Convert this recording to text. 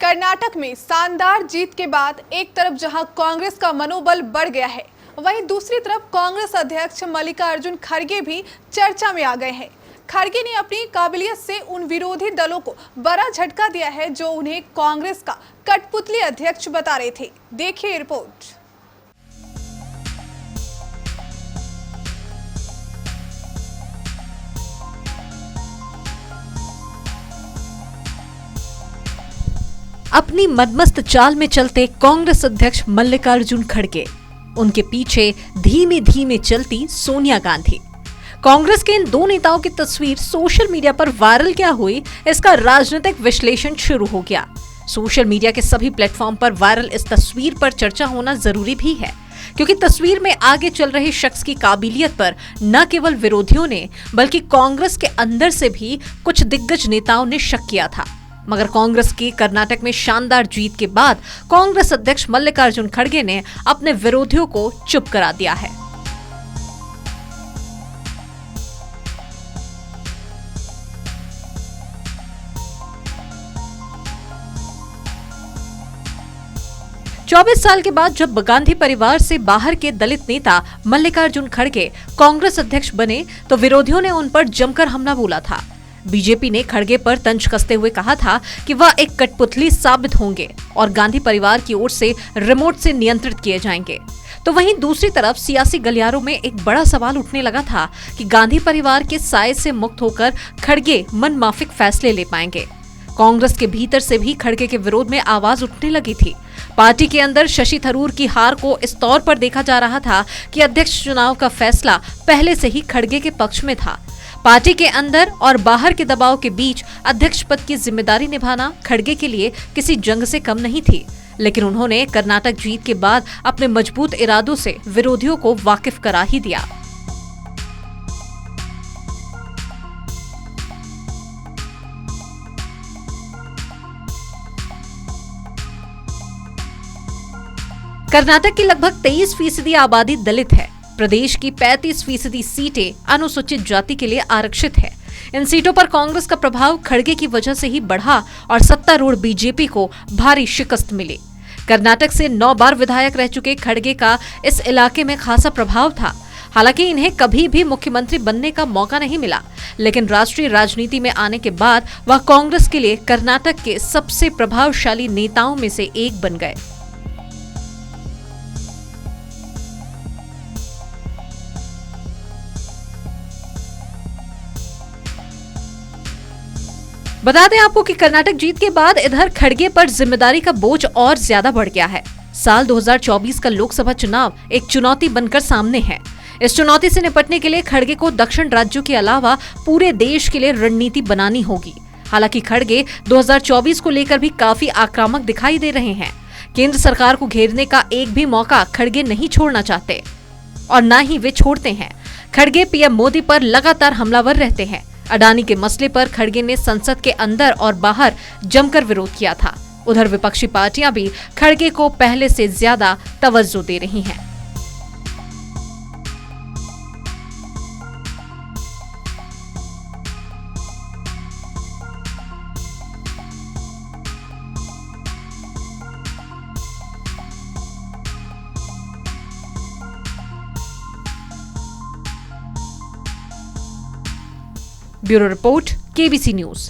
कर्नाटक में शानदार जीत के बाद एक तरफ जहां कांग्रेस का मनोबल बढ़ गया है, वहीं दूसरी तरफ कांग्रेस अध्यक्ष मल्लिकार्जुन खड़गे भी चर्चा में आ गए हैं। खड़गे ने अपनी काबिलियत से उन विरोधी दलों को बड़ा झटका दिया है जो उन्हें कांग्रेस का कठपुतली अध्यक्ष बता रहे थे। देखिए रिपोर्ट। अपनी मदमस्त चाल में चलते कांग्रेस अध्यक्ष मल्लिकार्जुन खड़गे, उनके पीछे धीमे धीमे चलती सोनिया गांधी। कांग्रेस के इन दो नेताओं की तस्वीर सोशल मीडिया पर वायरल क्या हुई, इसका राजनीतिक विश्लेषण शुरू हो गया। सोशल मीडिया के सभी प्लेटफॉर्म पर वायरल इस तस्वीर पर चर्चा होना जरूरी भी है, क्योंकि तस्वीर में आगे चल रहे शख्स की काबिलियत पर न केवल विरोधियों ने बल्कि कांग्रेस के अंदर से भी कुछ दिग्गज नेताओं ने शक किया था। मगर कांग्रेस की कर्नाटक में शानदार जीत के बाद कांग्रेस अध्यक्ष मल्लिकार्जुन खड़गे ने अपने विरोधियों को चुप करा दिया है। चौबीस साल के बाद जब गांधी परिवार से बाहर के दलित नेता मल्लिकार्जुन खड़गे कांग्रेस अध्यक्ष बने तो विरोधियों ने उन पर जमकर हमला बोला था। बीजेपी ने खड़गे पर तंज कसते हुए कहा था कि वह एक कठपुतली साबित होंगे और गांधी परिवार की ओर से रिमोट से नियंत्रित किए जाएंगे। तो वहीं दूसरी तरफ सियासी गलियारों में एक बड़ा सवाल उठने लगा था कि गांधी परिवार के साए से मुक्त होकर खड़गे मनमाफिक फैसले ले पाएंगे। कांग्रेस के भीतर से भी खड़गे के विरोध में आवाज उठने लगी थी। पार्टी के अंदर शशि थरूर की हार को इस तौर पर देखा जा रहा था कि अध्यक्ष चुनाव का फैसला पहले से ही खड़गे के पक्ष में था। पार्टी के अंदर और बाहर के दबाव के बीच अध्यक्ष पद की जिम्मेदारी निभाना खड़गे के लिए किसी जंग से कम नहीं थी, लेकिन उन्होंने कर्नाटक जीत के बाद अपने मजबूत इरादों से विरोधियों को वाकिफ करा ही दिया। कर्नाटक की लगभग 23% आबादी दलित है। प्रदेश की 35% सीटें अनुसूचित जाति के लिए आरक्षित है। इन सीटों पर कांग्रेस का प्रभाव खड़गे की वजह से ही बढ़ा और सत्तारूढ़ बीजेपी को भारी शिकस्त मिली। कर्नाटक से 9 बार विधायक रह चुके खड़गे का इस इलाके में खासा प्रभाव था। हालांकि इन्हें कभी भी मुख्यमंत्री बनने का मौका नहीं मिला, लेकिन राष्ट्रीय राजनीति में आने के बाद वह कांग्रेस के लिए कर्नाटक के सबसे प्रभावशाली नेताओं में से एक बन गए। बता दें आपको कि कर्नाटक जीत के बाद इधर खड़गे पर जिम्मेदारी का बोझ और ज्यादा बढ़ गया है। साल 2024 का लोकसभा चुनाव एक चुनौती बनकर सामने है। इस चुनौती से निपटने के लिए खड़गे को दक्षिण राज्यों के अलावा पूरे देश के लिए रणनीति बनानी होगी। हालांकि खड़गे 2024 को लेकर भी काफी आक्रामक दिखाई दे रहे हैं। केंद्र सरकार को घेरने का एक भी मौका खड़गे नहीं छोड़ना चाहते और न ही वे छोड़ते हैं। खड़गे पीएम मोदी पर लगातार हमलावर रहते हैं। अडानी के मसले पर खड़गे ने संसद के अंदर और बाहर जमकर विरोध किया था। उधर विपक्षी पार्टियां भी खड़गे को पहले से ज्यादा तवज्जो दे रही हैं। Bureau report, KBC news.